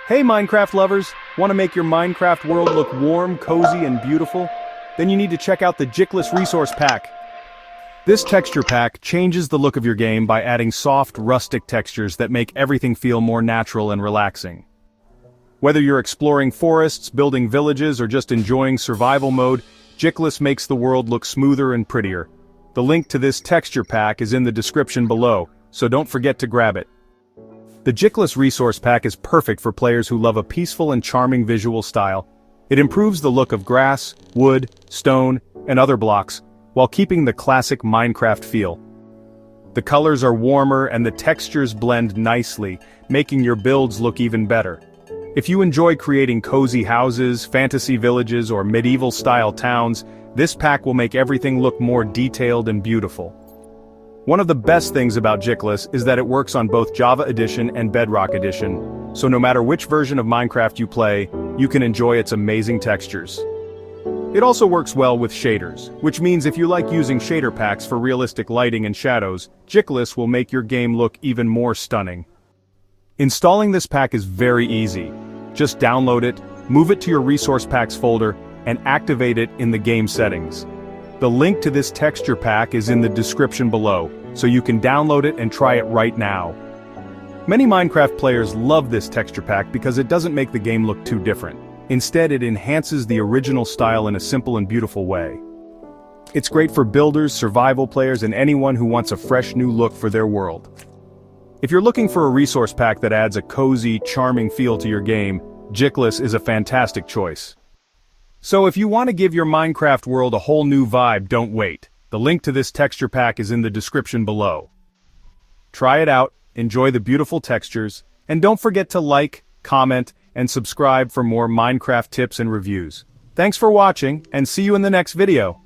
Hey Minecraft lovers! Want to make your Minecraft world look warm, cozy, and beautiful? Then you need to check out the Jicklus Resource Pack. This texture pack changes the look of your game by adding soft, rustic textures that make everything feel more natural and relaxing. Whether you're exploring forests, building villages, or just enjoying survival mode, Jicklus makes the world look smoother and prettier. The link to this texture pack is in the description below, so don't forget to grab it. The Jicklus Resource Pack is perfect for players who love a peaceful and charming visual style. It improves the look of grass, wood, stone, and other blocks, while keeping the classic Minecraft feel. The colors are warmer and the textures blend nicely, making your builds look even better. If you enjoy creating cozy houses, fantasy villages, or medieval-style towns, this pack will make everything look more detailed and beautiful. One of the best things about Jicklus is that it works on both Java Edition and Bedrock Edition, so no matter which version of Minecraft you play, you can enjoy its amazing textures. It also works well with shaders, which means if you like using shader packs for realistic lighting and shadows, Jicklus will make your game look even more stunning. Installing this pack is very easy. Just download it, move it to your Resource Packs folder, and activate it in the game settings. The link to this texture pack is in the description below, so you can download it and try it right now. Many Minecraft players love this texture pack because it doesn't make the game look too different. Instead, it enhances the original style in a simple and beautiful way. It's great for builders, survival players, and anyone who wants a fresh new look for their world. If you're looking for a resource pack that adds a cozy, charming feel to your game, Jicklus is a fantastic choice. So if you want to give your Minecraft world a whole new vibe, don't wait. The link to this texture pack is in the description below. Try it out, enjoy the beautiful textures, and don't forget to like, comment, and subscribe for more Minecraft tips and reviews. Thanks for watching, and see you in the next video.